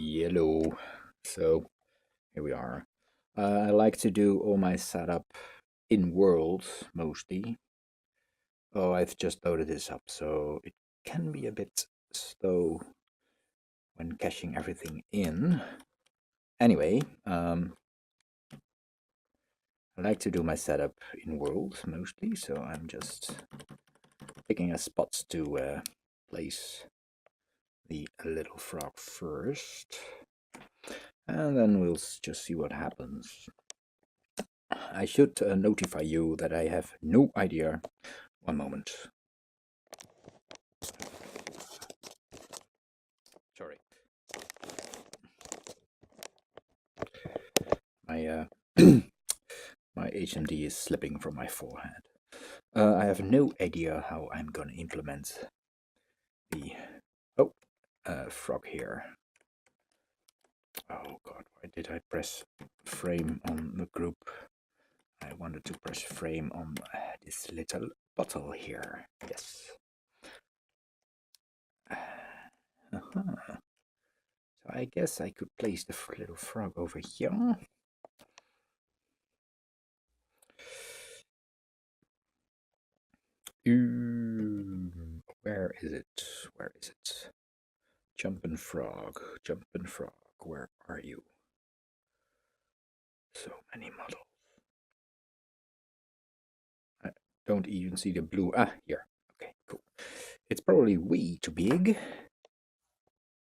Yellow. So here we are. I like to do all my setup in world mostly. Oh, I've just loaded this up, so it can be a bit slow when caching everything in. Anyway, I like to do my setup in world mostly, so I'm just picking a spot to place the little frog first. And then we'll just see what happens. I should notify you that I have no idea. One moment. Sorry. My my HMD is slipping from my forehead. I have no idea how I'm gonna implement the frog here. Oh god, why did I press frame on the group? I wanted to press frame on this little bottle here. Yes. So I guess I could place the little frog over here. Where is it? Where is it? Jumpin' frog, where are you? So many models. I don't even see the blue. Ah, here. Okay, cool. It's probably way too big.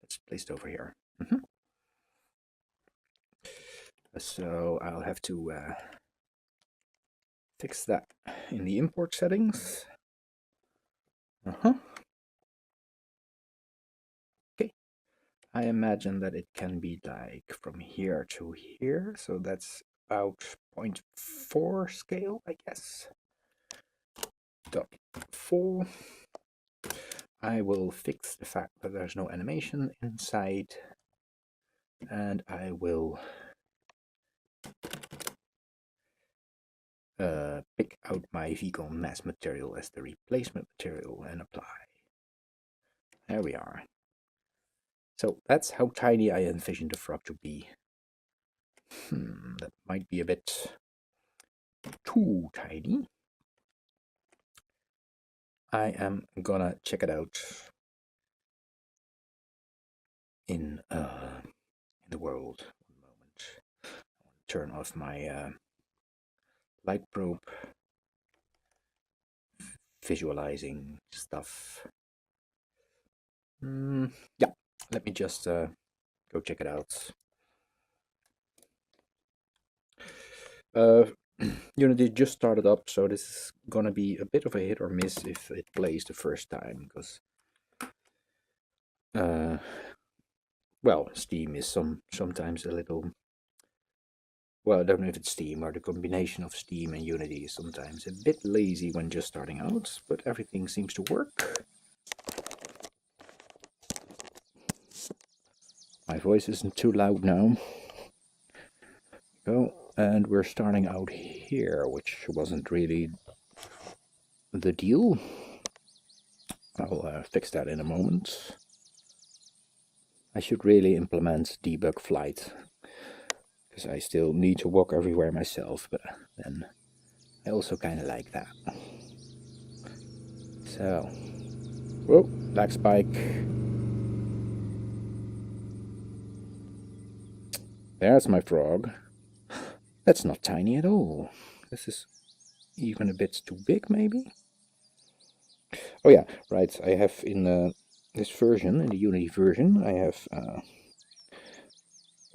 Let's place it over here. So I'll have to fix that in the import settings. Okay. I imagine that it can be like from here to here, so that's about 0.4 scale, I guess. 0.4. I will fix the fact that there's no animation inside, and I will pick out my vehicle mass material as the replacement material and apply. There we are. So that's how tiny I envision the frog to be. That might be a bit too tiny. I am gonna check it out in the world. One moment. I'll turn off my light probe visualizing stuff. Yeah, let me just go check it out. Unity just started up, so this is gonna be a bit of a hit or miss if it plays the first time, because well, Steam is sometimes a little, well, I don't know if it's Steam or the combination of Steam and Unity is sometimes a bit lazy when just starting out, but everything seems to work. My voice isn't too loud now. Go, and we're starting out here, which wasn't really the deal. I'll fix that in a moment. I should really implement debug flight, because I still need to walk everywhere myself, but then I also kind of like that. So, whoa, black spike. There's my frog. That's not tiny at all. This is even a bit too big, maybe? Oh yeah, right, I have in this version, in the Unity version, I have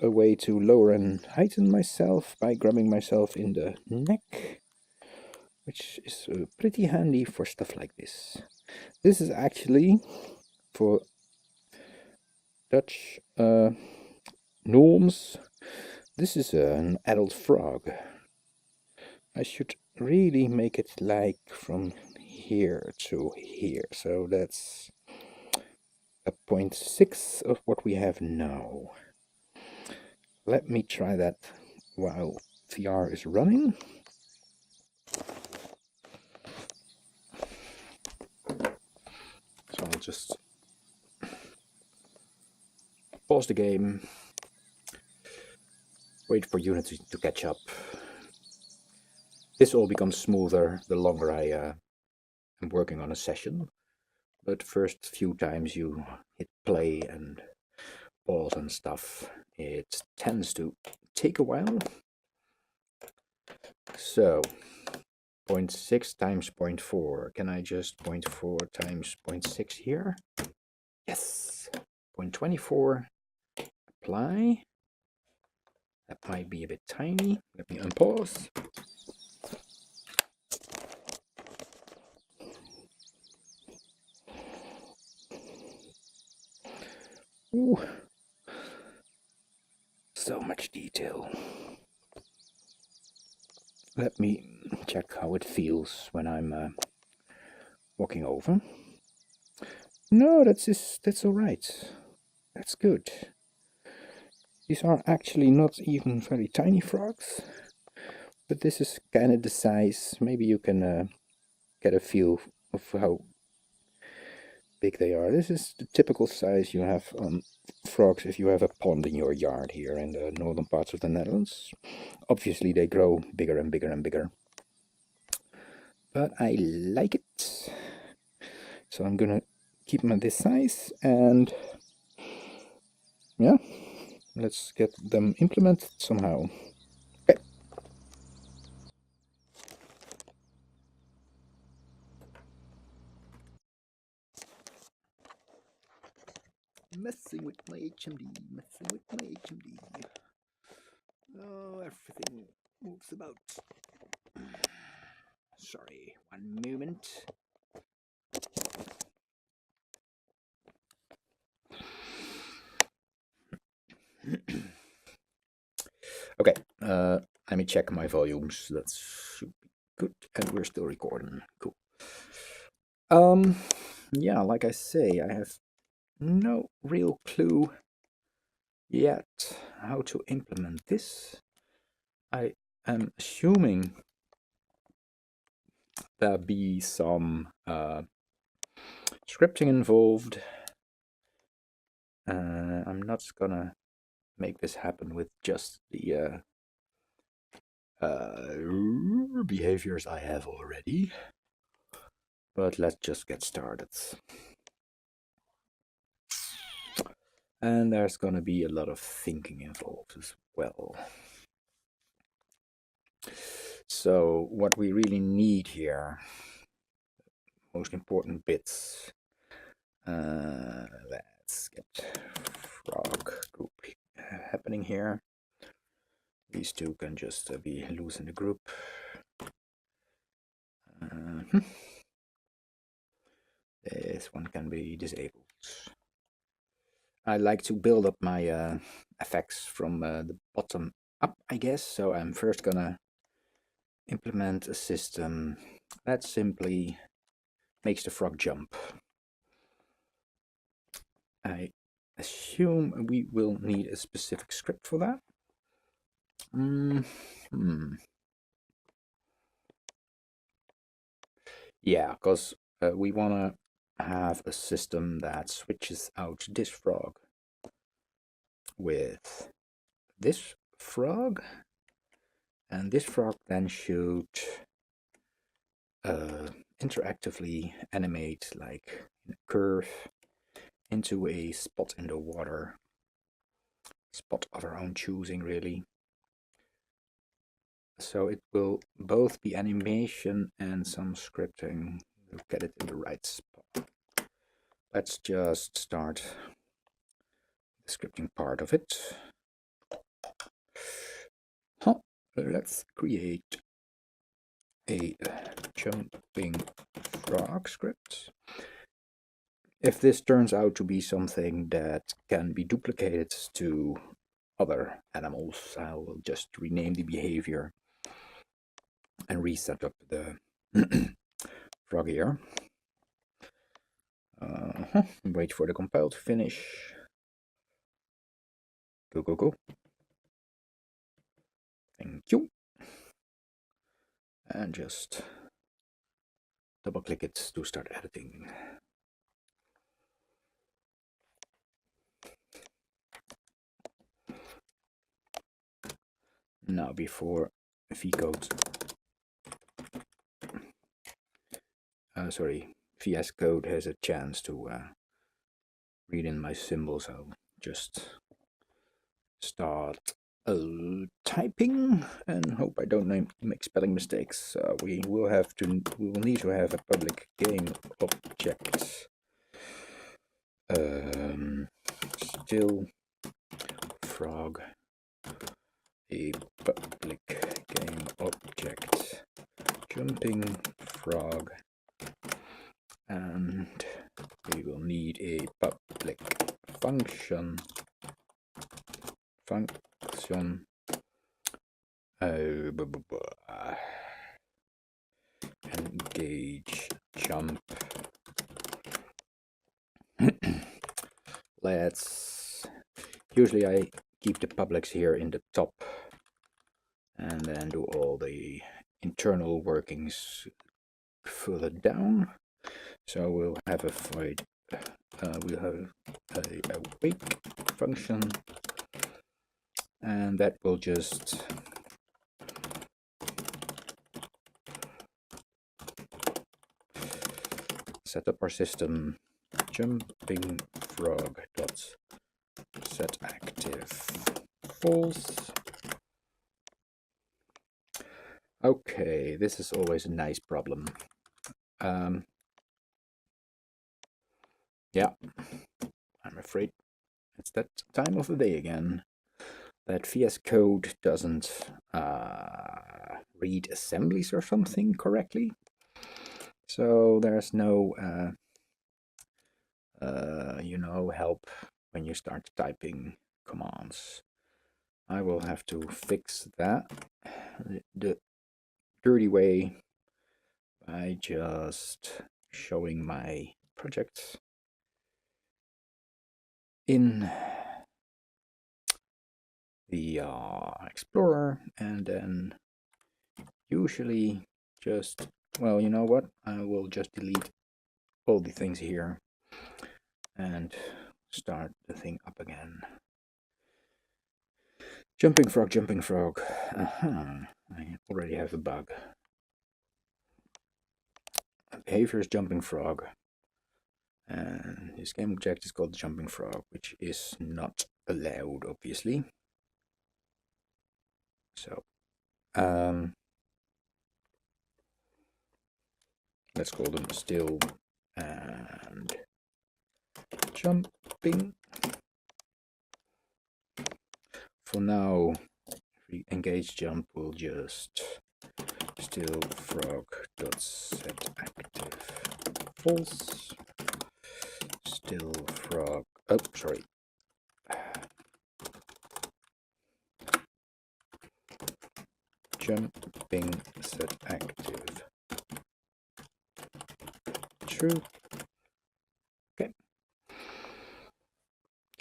a way to lower and heighten myself by grabbing myself in the neck, which is pretty handy for stuff like this. This is actually for Dutch norms. This is an adult frog. I should really make it like from here to here, so that's a 0.6 of what we have now. Let me try that while VR is running. So I'll just pause the game, wait for Unity to catch up. This all becomes smoother the longer I am working on a session, but first few times you hit play and pause and stuff, it tends to take a while. So 0.6 times 0.4, can I just 0.4 times 0.6 here? Yes. 0.24, apply. That might be a bit tiny. Let me unpause. Ooh. So much detail. Let me check how it feels when I'm walking over. No, that's all right. That's good. These are actually not even very tiny frogs, but this is kind of the size. Maybe you can get a feel of how big they are. This is the typical size you have on frogs if you have a pond in your yard here in the northern parts of the Netherlands. Obviously they grow bigger and bigger and bigger, but I like it. So I'm gonna keep them at this size, and yeah, let's get them implemented somehow. Okay. Messing with my HMD, messing with my HMD. Oh, everything moves about. Sorry, one moment. Okay, let me check my volumes. That should be good, and we're still recording. Cool. Yeah, like I say, I have no real clue yet how to implement this. I am assuming there'll be some scripting involved. I'm not gonna make this happen with just the behaviors I have already, but let's just get started. And there's gonna be a lot of thinking involved as well. So what we really need here, most important bits, let's get frog group happening here. These two can just be loose in the group. This one can be disabled. I like to build up my effects from the bottom up, I guess. So I'm first gonna implement a system that simply makes the frog jump. I assume we will need a specific script for that. Yeah, because we want to have a system that switches out this frog with this frog, and this frog then should interactively animate like a curve into a spot in the water, spot of our own choosing really. So it will both be animation and some scripting to get it in the right spot. Let's just start the scripting part of it. Let's create a jumping frog script. If this turns out to be something that can be duplicated to other animals, I will just rename the behavior and reset up the frog here. Wait for the compile to finish. Go, go, go. Thank you. And just double click it to start editing. Now before vcode, VS Code has a chance to read in my symbols, I'll just start typing and hope I don't make spelling mistakes. We will need to have a public game object. Still frog, a public game object, jumping frog, and we will need a public function engage jump. Usually I keep the publics here in the top and then do all the internal workings further down. So we'll have a void, we'll have a wake function, and that will just set up our system. Jumping frog dot set active false. Okay, this is always a nice problem. Yeah, I'm afraid it's that time of the day again. That VS Code doesn't read assemblies or something correctly. So there's no, help when you start typing commands. I will have to fix that the dirty way by just showing my projects in the Explorer, and then usually just, well, you know what, I will just delete all the things here and start the thing up again. Jumping frog. I already have a bug. Behavior is jumping frog, and this game object is called the jumping frog, which is not allowed, obviously. So let's call them still and jumping. For now, if we engage jump, we'll just still frog dot set active false. Still frog. Oh, sorry. Jumping set active true. Okay.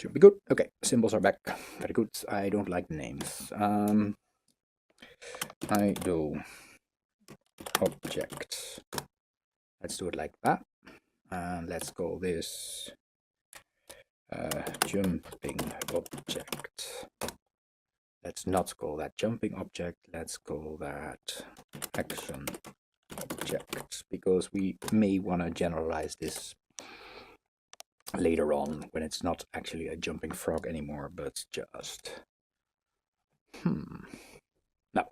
Should be good. Okay, symbols are back. Very good. I don't like names. Idle object. Let's do it like that. And let's call this jumping object. Let's not call that jumping object. Let's call that action object, because we may want to generalize this later on when it's not actually a jumping frog anymore, but just no,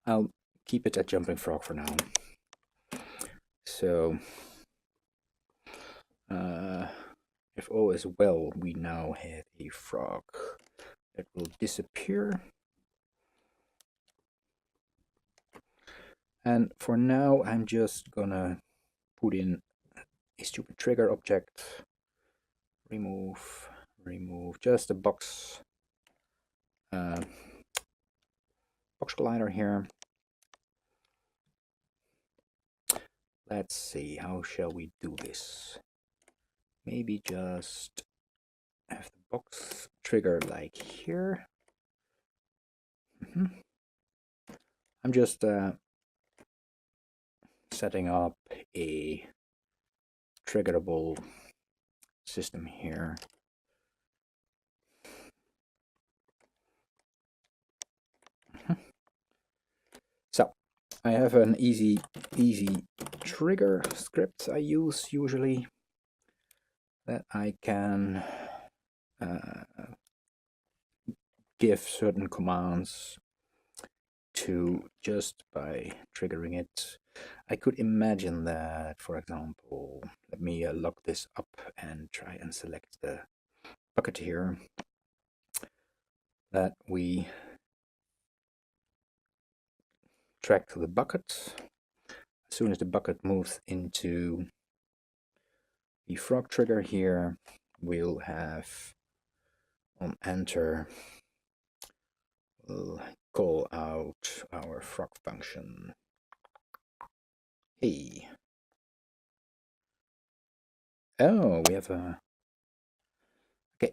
I'll keep it at jumping frog for now. So if all is well, we now have a frog that will disappear, and for now I'm just gonna put in a stupid trigger object. Remove just a box collider here. Let's see, how shall we do this? Maybe just have the box trigger like here. I'm just setting up a triggerable system here. I have an easy trigger script I use usually that I can give certain commands to just by triggering it. I could imagine that, for example, let me lock this up and try and select the bucket here, that we track the bucket. As soon as the bucket moves into the frog trigger here, we'll have on enter, we'll call out our frog function. Hey. Oh, we have a... Okay.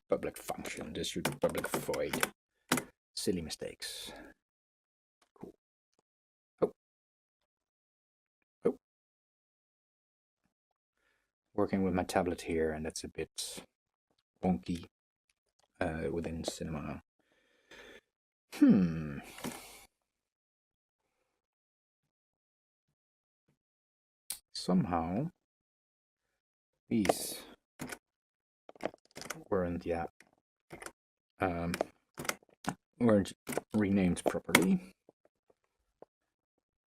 Public function. This should be public void. Silly mistakes. Cool. Oh. Oh. Working with my tablet here, and that's a bit wonky within Cinema. Somehow these weren't weren't renamed properly.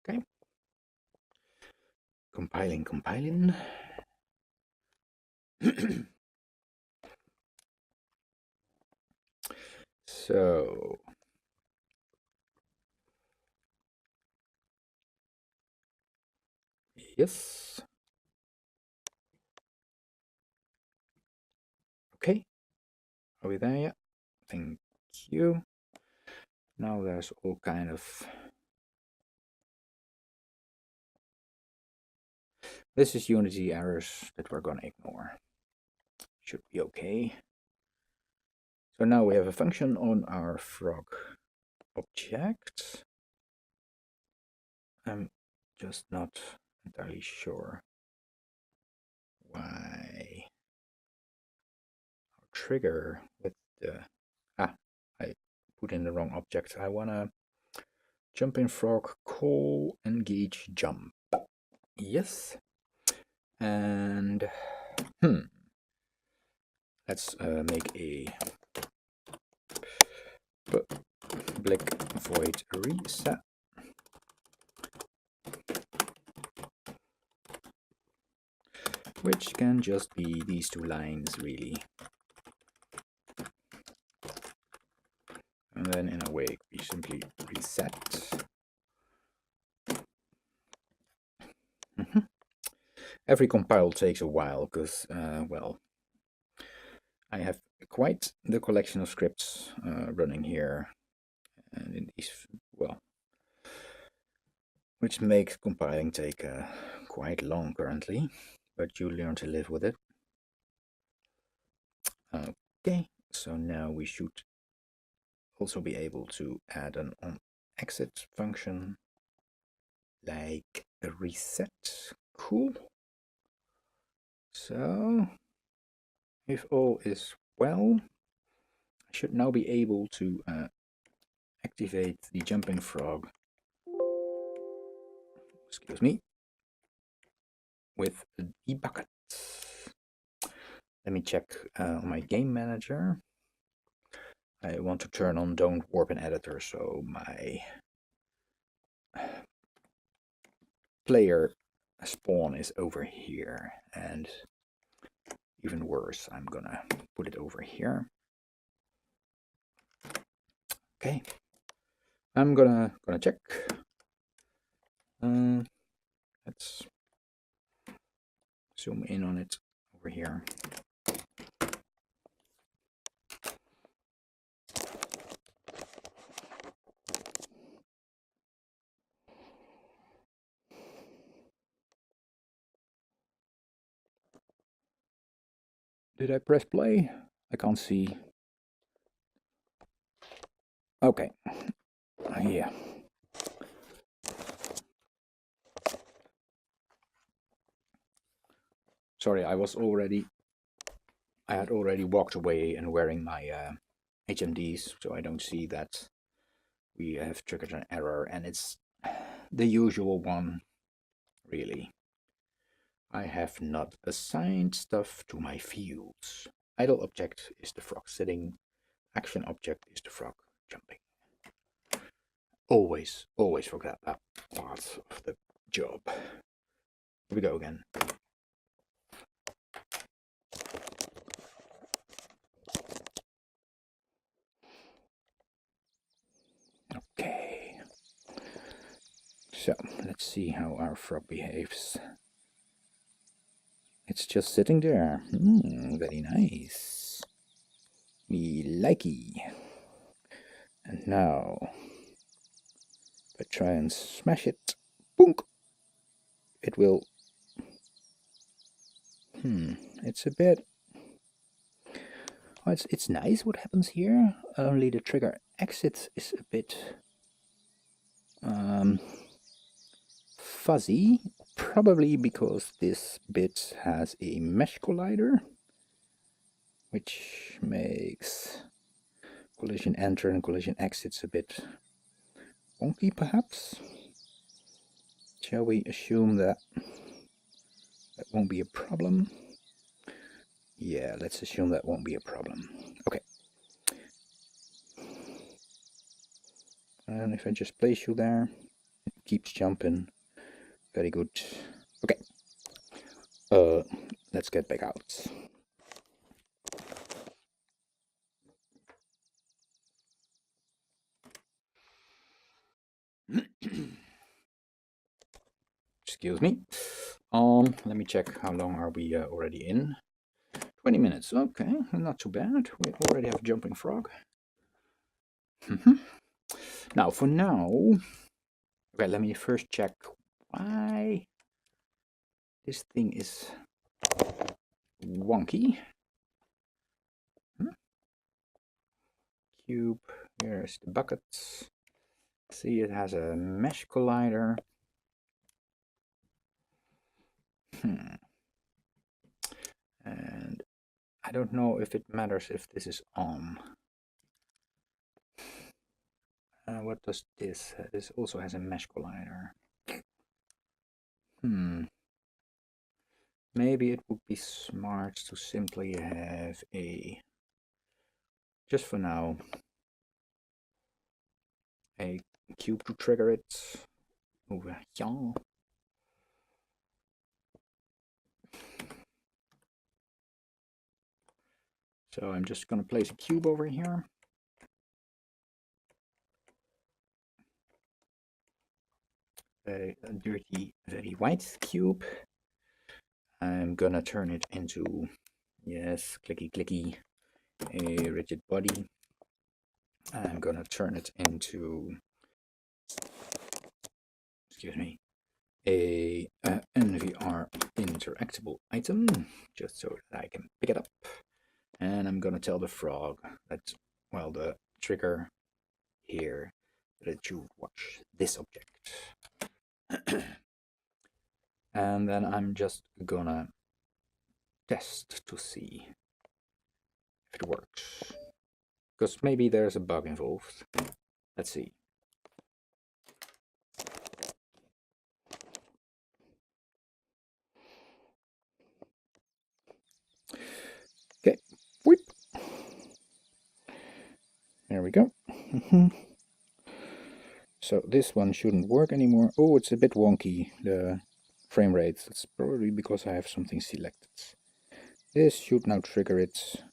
Okay. Compiling. So yes. Okay. Are we there yet? Thank you. Now there's all kind of... This is Unity errors that we're gonna ignore. Should be okay. So now we have a function on our frog object. I'm just not entirely sure why our trigger with the... I put in the wrong object. I wanna jump in frog, call, engage, jump. Yes. And let's make a public void reset. Which can just be these two lines, really. And then in a way, we simply reset. Every compile takes a while, because, well, I have quite the collection of scripts running here. And in these, well, which makes compiling take quite long currently, but you learn to live with it. Okay, so now we should also be able to add an on exit function like a reset. Cool. So if all is well, I should now be able to activate the jumping frog, excuse me, with the bucket. Let me check on my game manager. I want to turn on don't warp in editor, so my player spawn is over here, and even worse, I'm gonna put it over here. Okay, I'm gonna check. Let's zoom in on it over here. Did I press play? I can't see. Okay. Yeah. Sorry, I had already walked away and wearing my HMDs, so I don't see that we have triggered an error, and it's the usual one, really. I have not assigned stuff to my fields. Idle object is the frog sitting. Action object is the frog jumping. Always forget that part of the job. Here we go again. Okay. So, let's see how our frog behaves. It's just sitting there. Very nice. Me likey. And now, if I try and smash it, boonk, it will. It's a bit. Oh, it's nice what happens here. Only the trigger exit is a bit fuzzy, probably because this bit has a mesh collider, which makes collision enter and collision exits a bit wonky, perhaps. Shall we assume that that won't be a problem? Yeah, let's assume that won't be a problem. Okay. And if I just place you there, it keeps jumping. Very good. Okay. Let's get back out. Excuse me. Let me check how long are we already in. 20 minutes. Okay, not too bad. We already have a jumping frog. Now, for now, okay, let me first check why this thing is wonky. Cube, here's the bucket. See, it has a mesh collider. And I don't know if it matters if this is on. What does this? This also has a mesh collider. Maybe it would be smart to simply have a, just for now, a cube to trigger it over here. So I'm just going to place a cube over here. A dirty, very white cube. I'm going to turn it into, yes, clicky clicky, a rigid body. I'm going to turn it into, excuse me, a NVR interactable item, just so that I can pick it up. And I'm going to tell the frog that, well, the trigger here, that it should watch this object. And then I'm just gonna test to see if it works. Because maybe there's a bug involved. Let's see. Okay, whip. There we go. So this one shouldn't work anymore. Oh, it's a bit wonky, the frame rate. That's probably because I have something selected. This should now trigger it.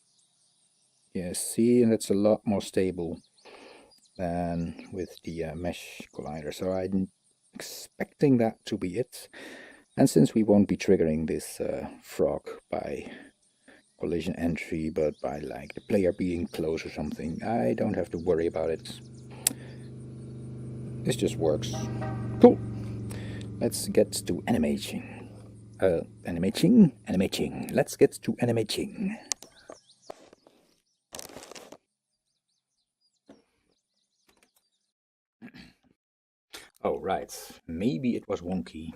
Yes, see, and that's a lot more stable than with the mesh collider. So I'm expecting that to be it. And since we won't be triggering this frog by collision entry, but by like the player being close or something, I don't have to worry about it. This just works. Cool. Let's get to animating. Animating. Let's get to animating. Oh, right. Maybe it was wonky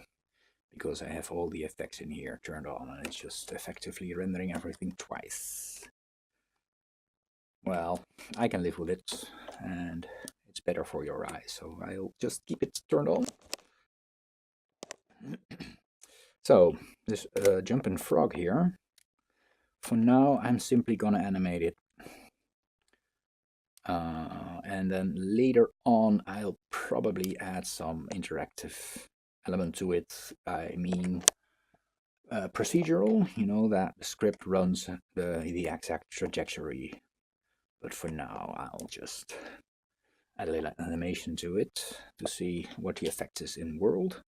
because I have all the effects in here turned on and it's just effectively rendering everything twice. Well, I can live with it, and it's better for your eyes, so I'll just keep it turned on. So, this jumping frog here, for now I'm simply gonna animate it. And then later on I'll probably add some interactive element to it. I mean, procedural, you know, that the script runs the exact trajectory. But for now, I'll just add a little animation to it to see what the effect is in world.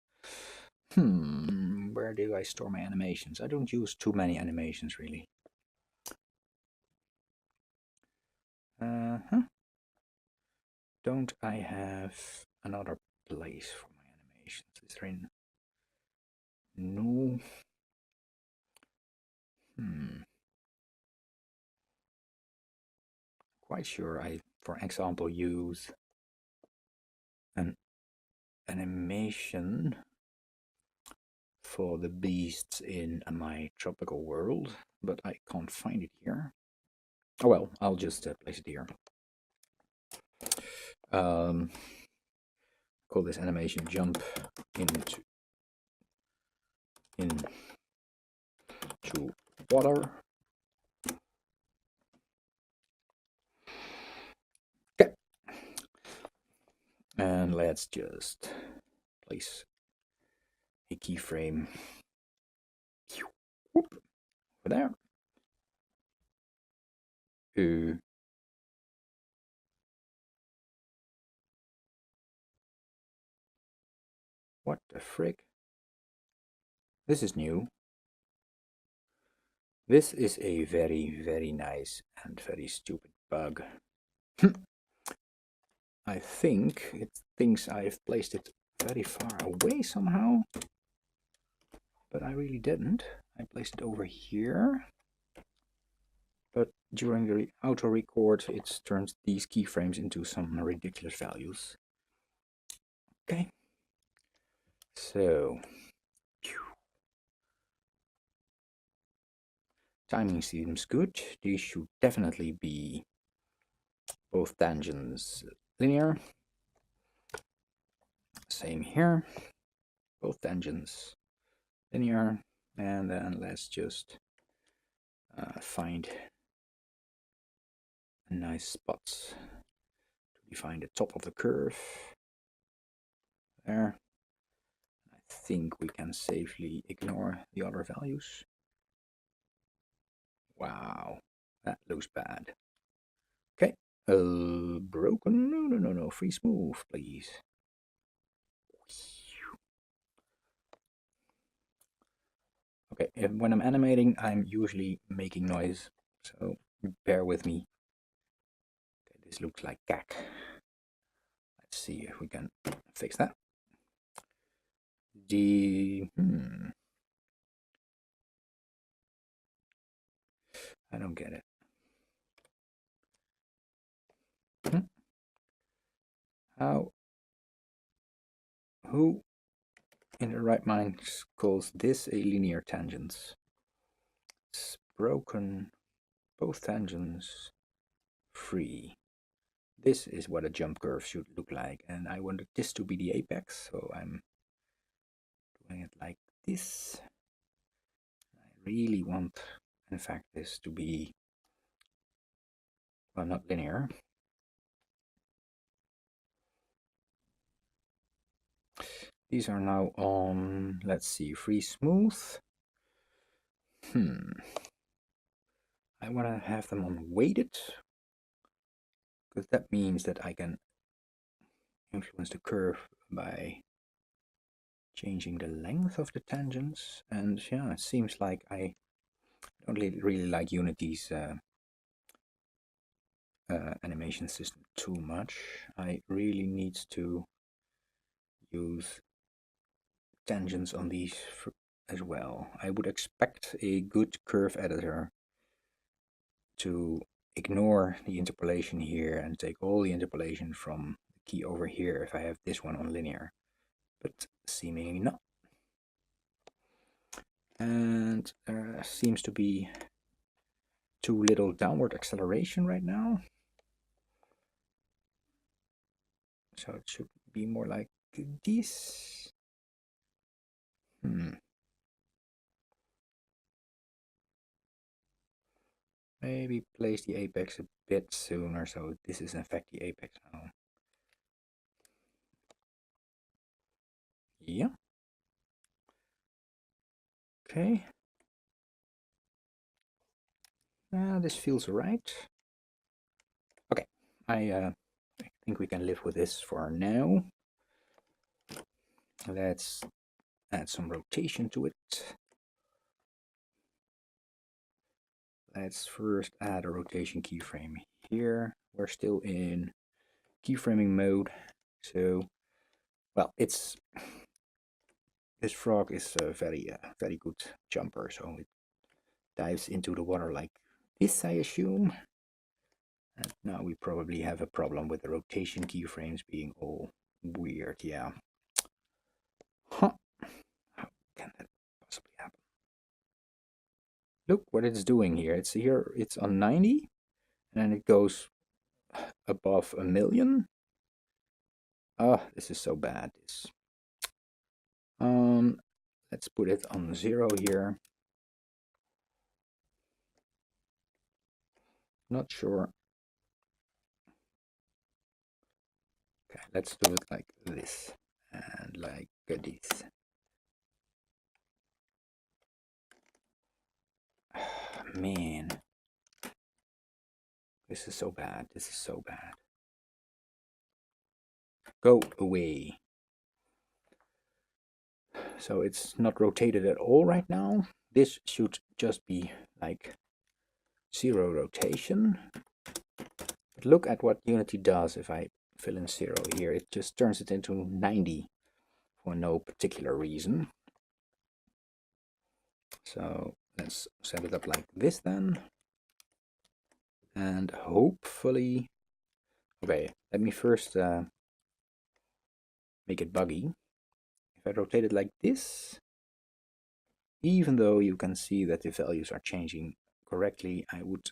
Where do I store my animations? I don't use too many animations, really. Don't I have another place for my animations? Is there in... No. Quite sure I, for example, use an animation for the beasts in my tropical world, but I can't find it here. Oh well, I'll just place it here. Call this animation jump into water. Okay, and let's just place a keyframe over there. What the frick? This is new. This is a very, very nice and very stupid bug. I think it thinks I've placed it very far away somehow, but I really didn't. I placed it over here, but during the auto record it turns these keyframes into some ridiculous values. Okay, so timing seems good. These should definitely be both tangents linear. Same here, both tangents linear. And then let's just find a nice spot to define the top of the curve. There. I think we can safely ignore the other values. Wow, that looks bad. Okay, broken. No. Free smooth, please. Okay, when I'm animating, I'm usually making noise, so bear with me. Okay, this looks like cack. Let's see if we can fix that. I don't get it. Who in their right mind calls this a linear tangent? It's broken, both tangents free. This is what a jump curve should look like, and I wanted this to be the apex, so I'm doing it like this. I really want, in fact, this to be, well, not linear. These are now on, let's see, free smooth. I want to have them on weighted, because that means that I can influence the curve by changing the length of the tangents. And yeah, it seems like I don't really like Unity's animation system too much. I really need to use tangents on these as well. I would expect a good curve editor to ignore the interpolation here and take all the interpolation from the key over here if I have this one on linear, but seemingly not. And there seems to be too little downward acceleration right now. So it should be more like this. Maybe place the apex a bit sooner, so this is in fact the apex now. Yeah. Okay. This feels right. Okay, I think we can live with this for now. Let's add some rotation to it. Let's first add a rotation keyframe here. We're still in keyframing mode, so well, this frog is a very good jumper, so it dives into the water like this, I assume. And now we probably have a problem with the rotation keyframes being all weird, yeah. Huh. How can that possibly happen? Look what it's doing here. It's on 90, and then it goes above 1,000,000. Oh, this is so bad. Let's put it on 0 here. Not sure. Okay, let's do it like this and like this. Man, this is so bad. This is so bad. Go away. So it's not rotated at all right now. This should just be like 0 rotation. But look at what Unity does if I fill in 0 here. It just turns it into 90 for no particular reason. So let's set it up like this then. And hopefully, okay, let me first make it buggy. If I rotate it like this, even though you can see that the values are changing correctly, I would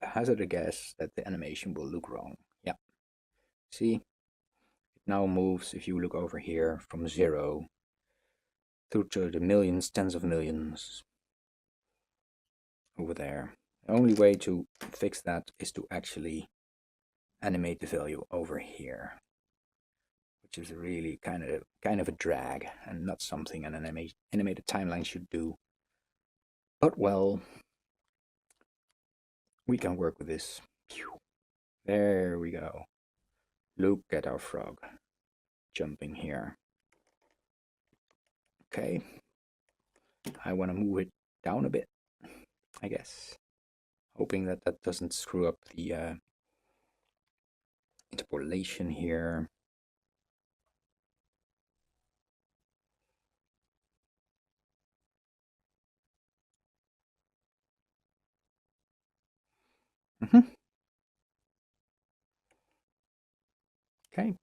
hazard a guess that the animation will look wrong. Yeah, see, it now moves, if you look over here, from 0 through to the millions, tens of millions over there. The only way to fix that is to actually animate the value over here, which is really kind of a drag and not something an animated timeline should do. But well, we can work with this. There we go. Look at our frog jumping here. Okay, I want to move it down a bit, I guess, hoping that that doesn't screw up the interpolation here. Okay.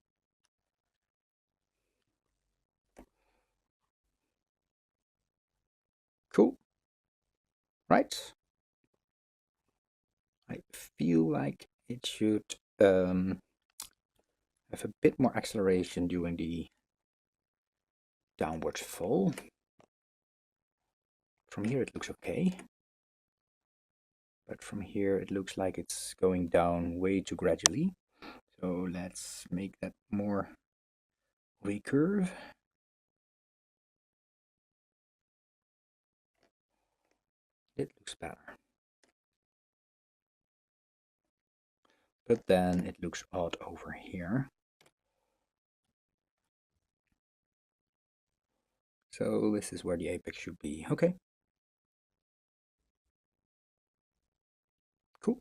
Cool. Right. I feel like it should have a bit more acceleration during the downward fall. From here it looks okay. But from here it looks like it's going down way too gradually. So let's make that more recurve. It looks better. But then it looks odd over here. So this is where the apex should be. Okay. Cool.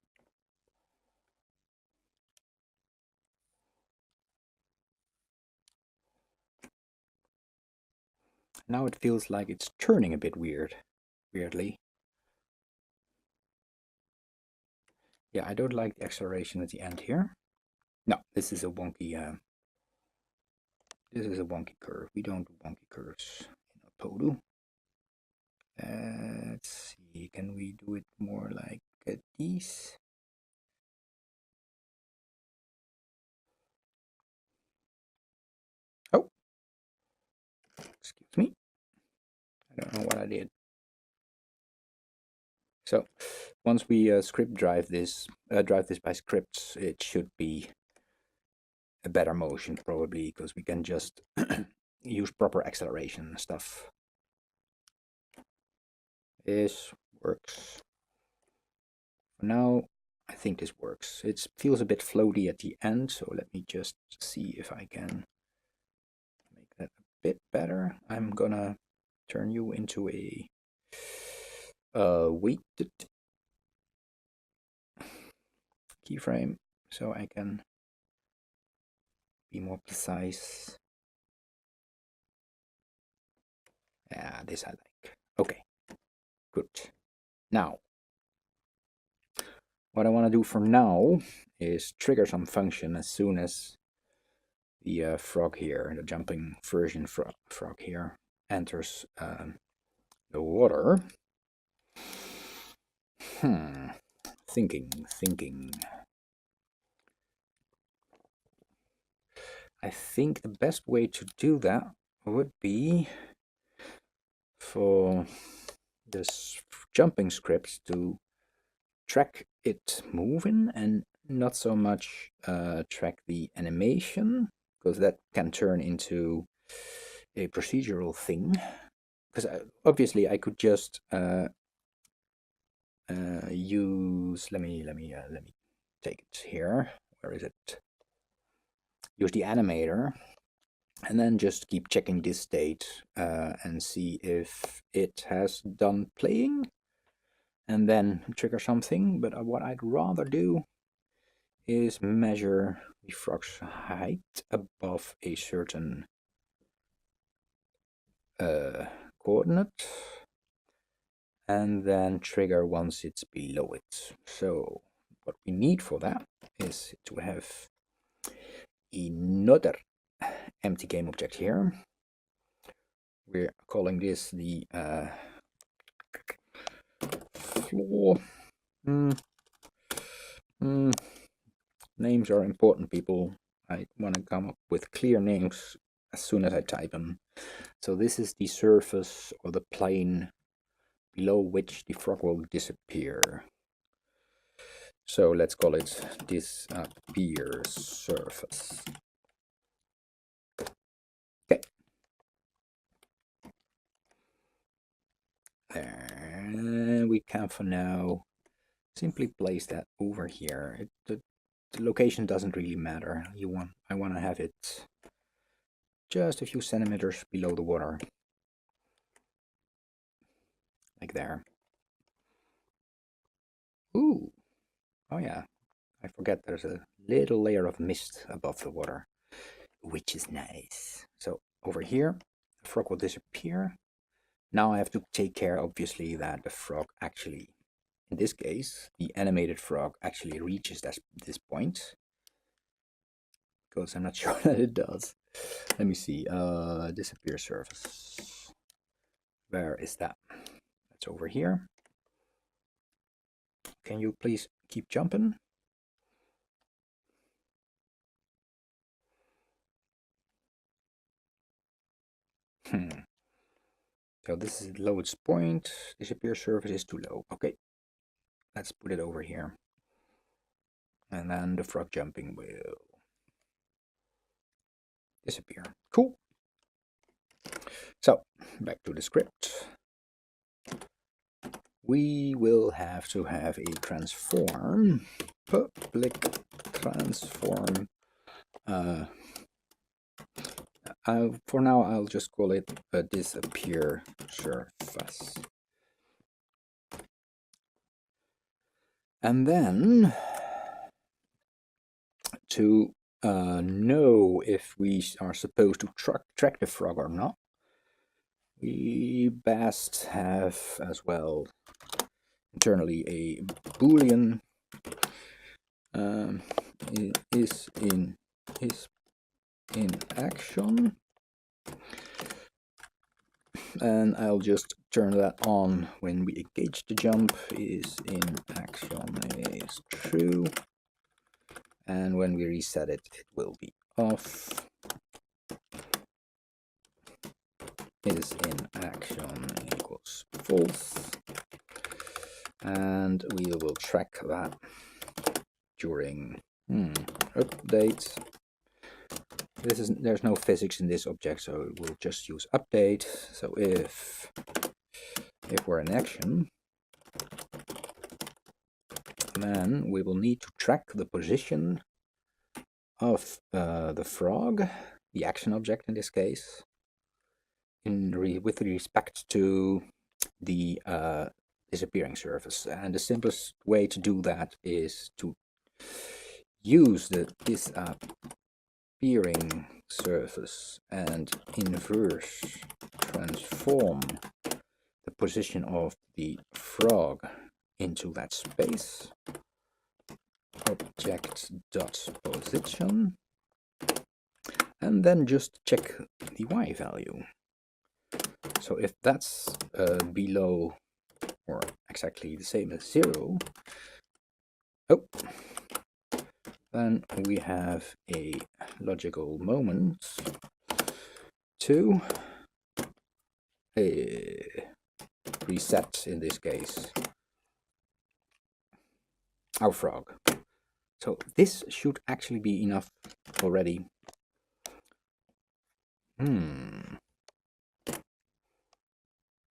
Now it feels like it's turning a bit weirdly. Yeah, I don't like the acceleration at the end here. No, this is a wonky curve. We don't do wonky curves in APOTU. Let's see, can we do it more like these? Oh, excuse me. I don't know what I did. So once we script drive this by scripts, it should be a better motion probably, because we can just use proper acceleration and stuff. This works. For now, I think this works. It feels a bit floaty at the end, so let me just see if I can make that a bit better. I'm gonna turn you into a weighted keyframe so I can be more precise. Yeah, this I like. Okay, good. Now, what I want to do for now is trigger some function as soon as the frog here, the jumping version frog here, enters the water. Thinking. I think the best way to do that would be for this jumping script to track it moving and not so much track the animation, because that can turn into a procedural thing. Because obviously I could just use, let me take it here. Where is it? Use the animator and then just keep checking this state and see if it has done playing, and then trigger something. But what I'd rather do is measure the frog's height above a certain coordinate, and then trigger once it's below it. So what we need for that is to have another empty game object here. We're calling this the floor. Names are important, people. I want to come up with clear names as soon as I type them. So this is the surface or the plane below which the frog will disappear. So let's call it disappear surface. Okay. And we can for now simply place that over here. The location doesn't really matter. I want to have it just a few centimeters below the water. Like there. Ooh. Oh yeah. I forget there's a little layer of mist above the water, which is nice. So over here, the frog will disappear. Now I have to take care, obviously, that the frog actually, in this case, the animated frog actually reaches this point. Because I'm not sure that it does. Let me see. Disappear surface. Where is that? That's over here. Can you please keep jumping? So this is the lowest point. Disappear surface is too low. Okay. Let's put it over here. And then the frog jumping will disappear. Cool. So, back to the script. We will have to have a transform, public transform. For now, I'll just call it a disappear surface. And then, to know if we are supposed to track the frog or not, we best have as well internally a boolean is in action. and I'll just turn that on when we engage the jump. Is in action is true, and when we reset it, it will be off. Is in action equals false, and we will track that during update. There's no physics in this object, so we'll just use update. So if we're in action, then we will need to track the position of the frog, the action object in this case, with respect to the disappearing surface. And the simplest way to do that is to use the disappearing surface and inverse transform the position of the frog into that space. Object.position, and then just check the y value. So if that's below or exactly the same as 0, then we have a logical moment to reset, in this case, our frog. So this should actually be enough already.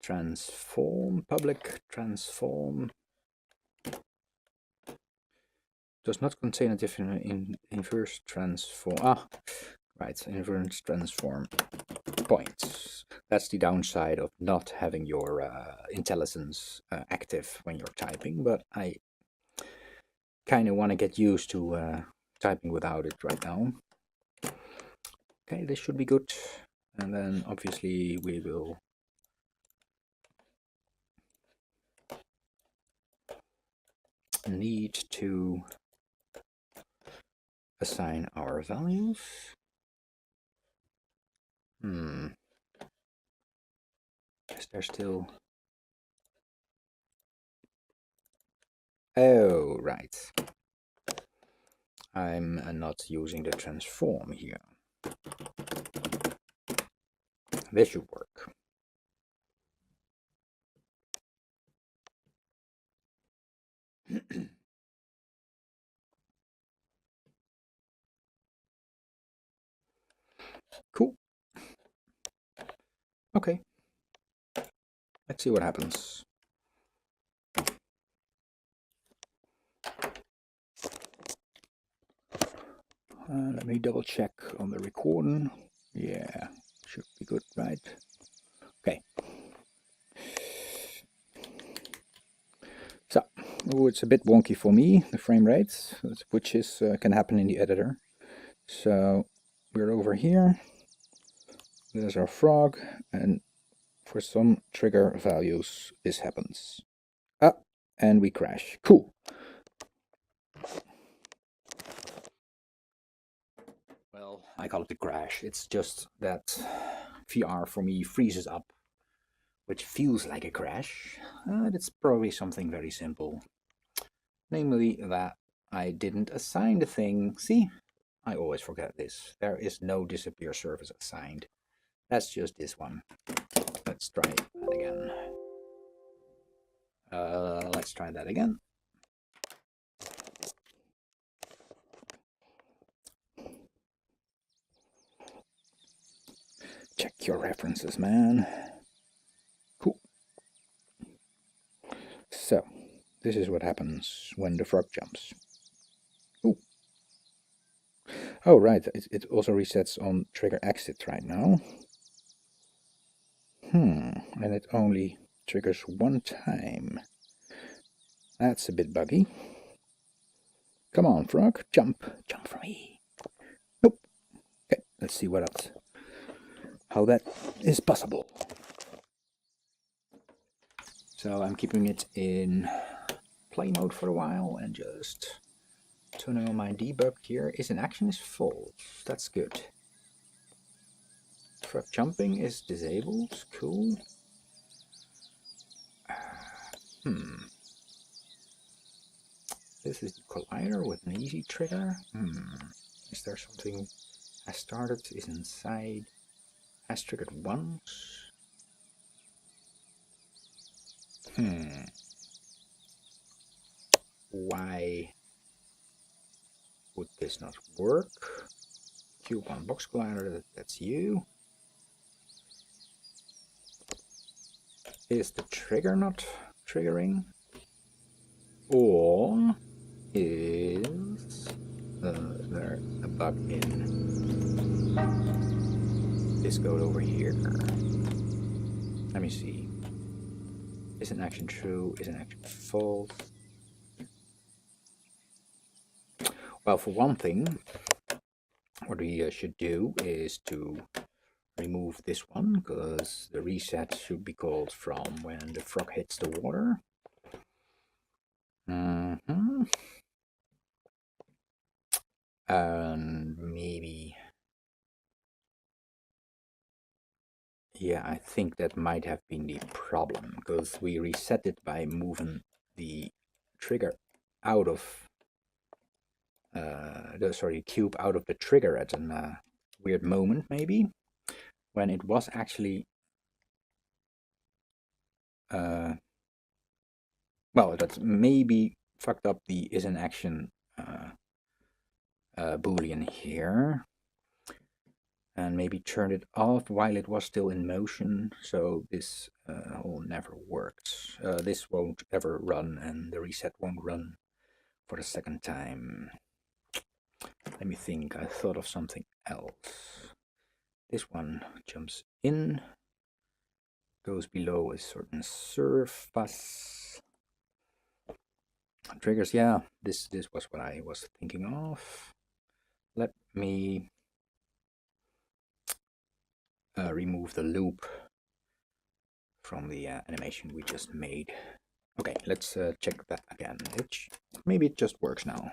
Transform, public transform does not contain a different inverse transform. Right, inverse transform points. That's the downside of not having your IntelliSense active when you're typing, but I kind of want to get used to typing without it right now. Okay, this should be good. And then obviously we will need to assign our values. Is there still... Oh, right. I'm not using the transform here. This should work. Cool. Okay. Let's see what happens. Let me double check on the recording. Yeah, should be good, right? Okay. So, it's a bit wonky for me, the frame rates, which is can happen in the editor. So we're over here. There's our frog, and for some trigger values, this happens. And we crash. Cool. Well, I call it a crash. It's just that VR for me freezes up, which feels like a crash. It's probably something very simple. Namely that I didn't assign the thing. See, I always forget this. There is no disappear surface assigned. That's just this one. Let's try that again. Let's try that again. Check your references, man. Cool. So, this is what happens when the frog jumps. Ooh. Oh, right. It also resets on trigger exit right now. And it only triggers one time. That's a bit buggy. Come on, frog. Jump. Jump for me. Nope. Okay, let's see how that is possible. So I'm keeping it in play mode for a while and just turning on my debug here. Is in action is false. That's good. Frog jumping is disabled. Cool. This is the collider with an easy trigger. Is there something has started, is inside, has triggered once? Why would this not work? Cube on box collider, that's you. Is the trigger not triggering? Or is there a bug in this code over here? Let me see. Is an action true? Is an action false? Well, for one thing, what we should do is to remove this one, because the reset should be called from when the frog hits the water. And maybe, yeah, I think that might have been the problem, because we reset it by moving the trigger out of the cube out of the trigger at a weird moment, maybe, when it was actually well, that's maybe fucked up the is in action boolean here, and maybe turned it off while it was still in motion, so this all never worked. This won't ever run, and the reset won't run for the second time. Let me think, I thought of something else. This one jumps in, goes below a certain surface. Triggers, yeah, this was what I was thinking of. Let me remove the loop from the animation we just made. Okay, let's check that again. Maybe it just works now.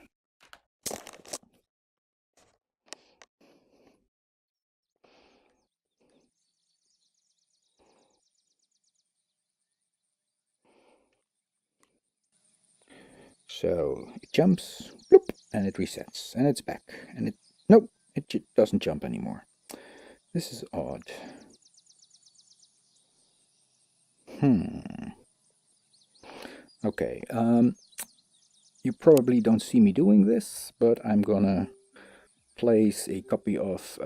So it jumps, bloop, and it resets, and it's back, and nope, it doesn't jump anymore. This is odd. Okay, you probably don't see me doing this, but I'm gonna place a copy of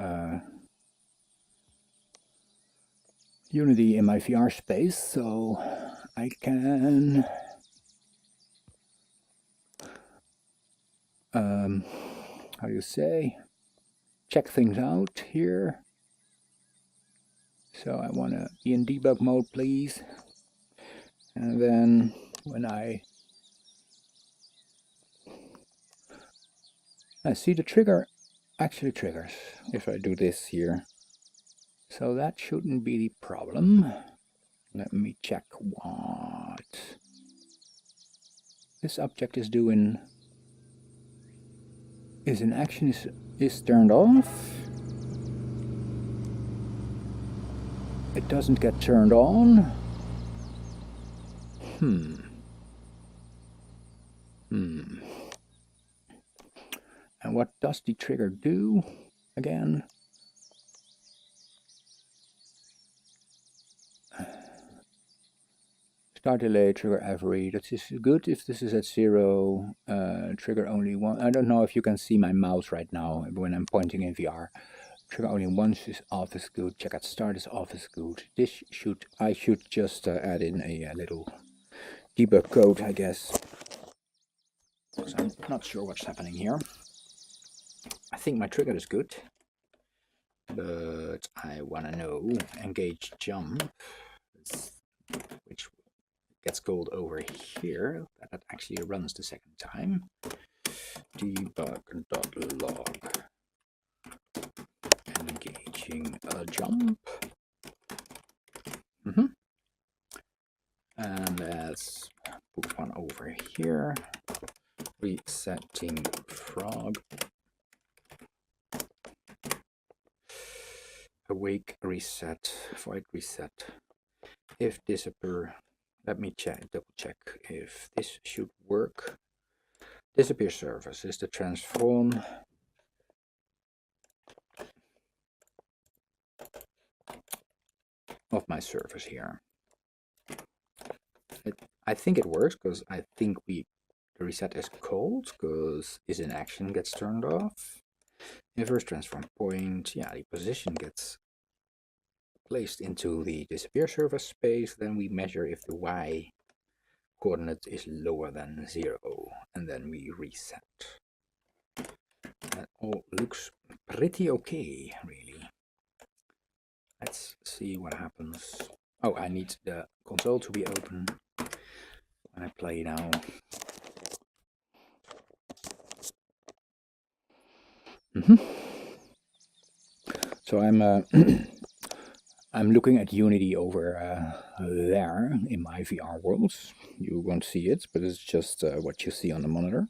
Unity in my VR space, so I can how do you say, check things out here. So I want to be in debug mode, please. And then when I see the trigger actually triggers if I do this here. So that shouldn't be the problem. Let me check what this object is doing. Is in action is turned off. It doesn't get turned on. And what does the trigger do again? Start delay, trigger every. That is good if this is at 0. Trigger only one. I don't know if you can see my mouse right now when I'm pointing in VR. Trigger only once is off is good. Check out start is off is good. I should just add in a little debug code, I guess, because I'm not sure what's happening here. I think my trigger is good, but I want to know engage jump, which gets called over here. That actually runs the second time. Debug.log engaging a jump. And let's put one over here. Resetting frog. Awake reset, void reset. If disappear, Let me double check if this should work. Disappear surface is the transform. Of my surface here. I think it works because I think the reset is called because is in action gets turned off. Inverse transform point, yeah, the position gets placed into the disappear surface space. Then we measure if the y coordinate is lower than 0, and then we reset. That all looks pretty okay, really. Let's see what happens. Oh, I need the console to be open when I play now. So I'm I'm looking at Unity over there in my VR worlds. You won't see it, but it's just what you see on the monitor.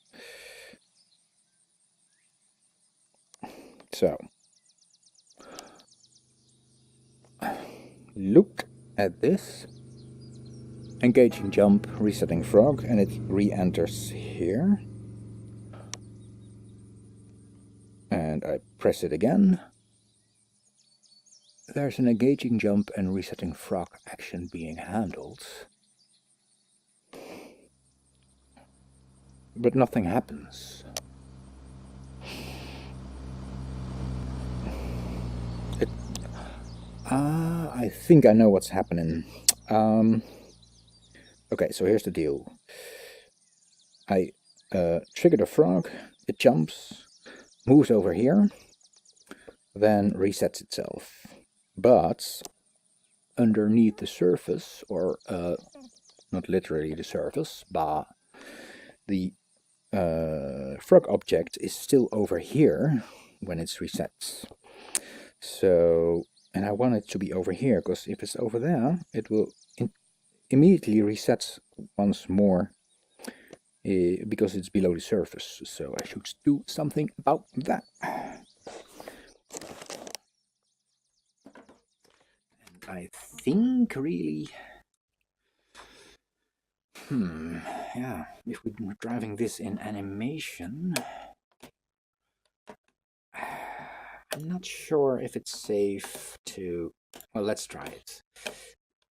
So look at this. Engaging jump, resetting frog, and it re-enters here. And I press it again. There's an engaging jump and resetting frog action being handled. But nothing happens. I think I know what's happening. Okay, so here's the deal. I trigger the frog, it jumps, moves over here, then resets itself. But underneath the surface, or not literally the surface, but the frog object is still over here when it's reset. So, and I want it to be over here, because if it's over there, it will immediately reset once more because it's below the surface. So I should do something about that. And I think really, yeah, if we're driving this in animation, I'm not sure if it's safe to, well, let's try it.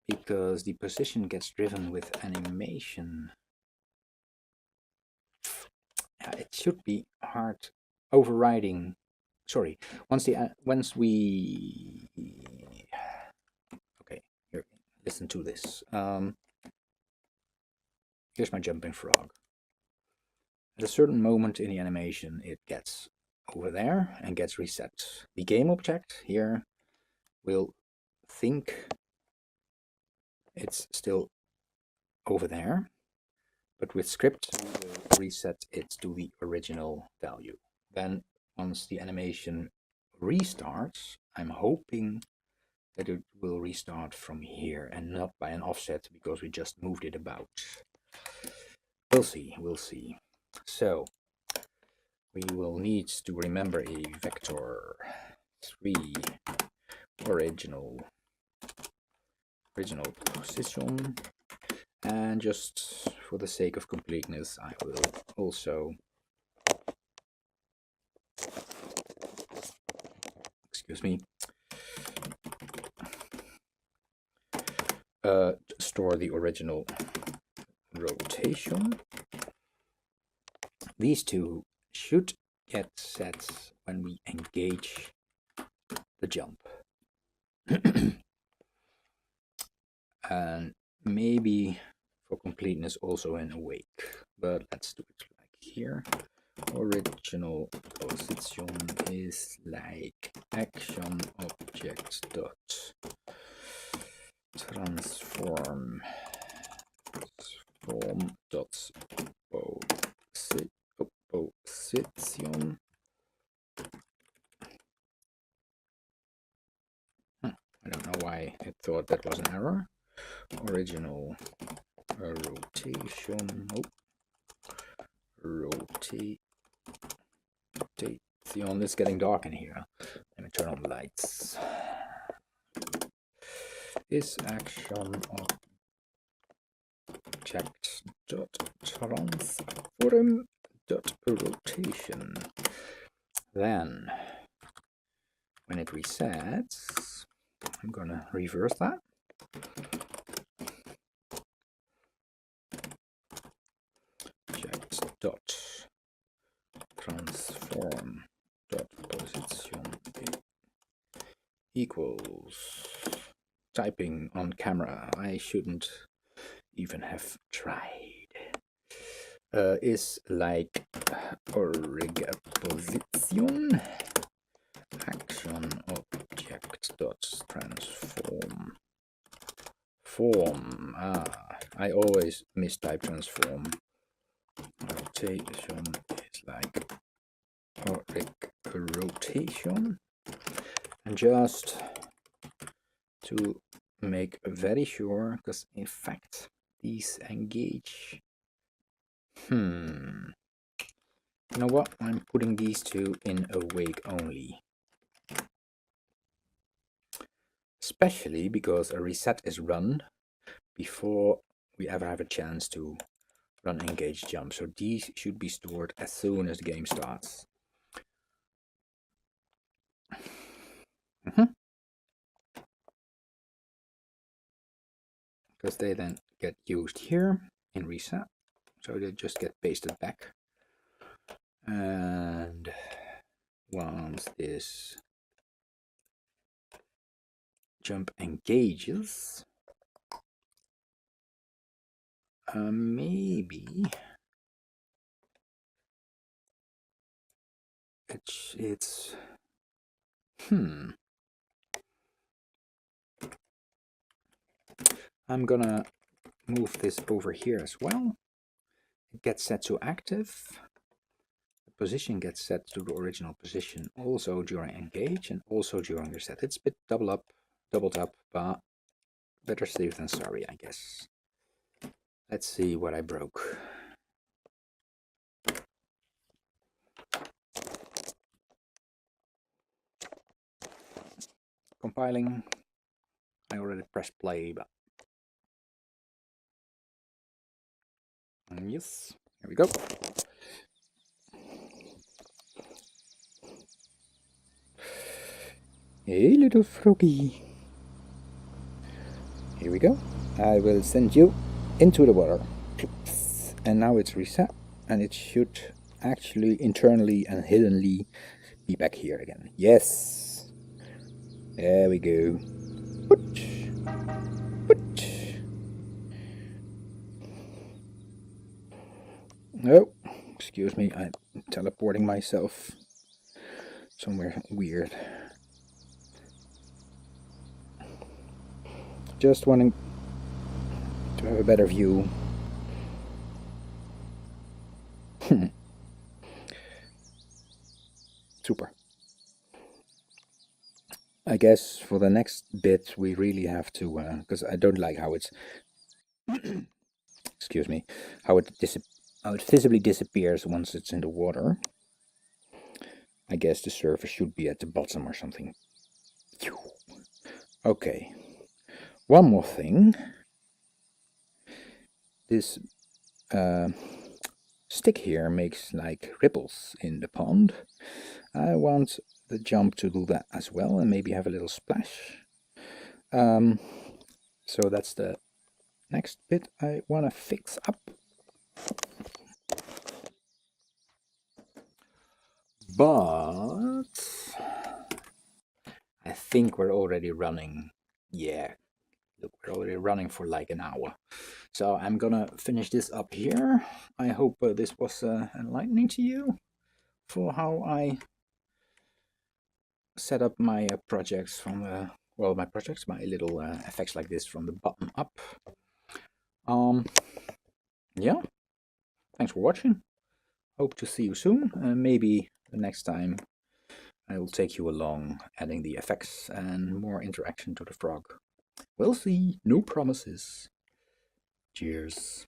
Because the position gets driven with animation. It should be hard overriding. Sorry, once we okay, here, listen to this. Here's my jumping frog. At a certain moment in the animation, it gets over there and gets reset. The game object here will think it's still over there, but with script we will reset it to the original value. Then once the animation restarts, I'm hoping that it will restart from here and not by an offset because we just moved it about. We'll see, we'll see. So we will need to remember a vector 3 original position, and just for the sake of completeness I will also, excuse me, store the original rotation. These two should get set when we engage the jump. And maybe for completeness also in awake, but let's do it like here. Original position is like action object dot transform dot position. I don't know why it thought that was an error. Original rotation. Rotation. It's getting dark in here. Let me turn on the lights. Is action transform.rotation. Then, when it resets, I'm gonna reverse that. Object.transform.position equals typing on camera. I shouldn't even have tried. Is like origa position action object dot transform form. I always mistype transform. Rotation is like rotation, and just to make very sure, because in fact these engage. You know what? I'm putting these two in awake only. Especially because a reset is run before we ever have a chance to run engage jump. So these should be stored as soon as the game starts. Because they then get used here in reset. So they just get pasted back. And once this jump engages, maybe it's I'm gonna move this over here as well. It gets set to active. The position gets set to the original position also during engage and also during reset. It's a bit doubled up, but better safe than sorry, I guess. Let's see what I broke. Compiling. I already pressed play, but yes, here we go. Hey, little froggy. Here we go. I will send you into the water. And now it's reset, and it should actually internally and hiddenly be back here again. Yes. There we go. Oh, excuse me, I'm teleporting myself somewhere weird. Just wanting to have a better view. Super. I guess for the next bit we really have to, because I don't like how it's, excuse me, how it visibly disappears once it's in the water. I guess the surface should be at the bottom or something. Okay. One more thing. This stick here makes like ripples in the pond. I want the jump to do that as well and maybe have a little splash. So that's the next bit I want to fix up. But I think we're already running. Yeah, look, we're already running for like an hour. So I'm gonna finish this up here. I hope this was enlightening to you for how I set up my projects from my little effects like this from the bottom up. Yeah, thanks for watching. Hope to see you soon. Maybe the next time I will take you along, adding the effects and more interaction to the frog. We'll see. No promises. Cheers.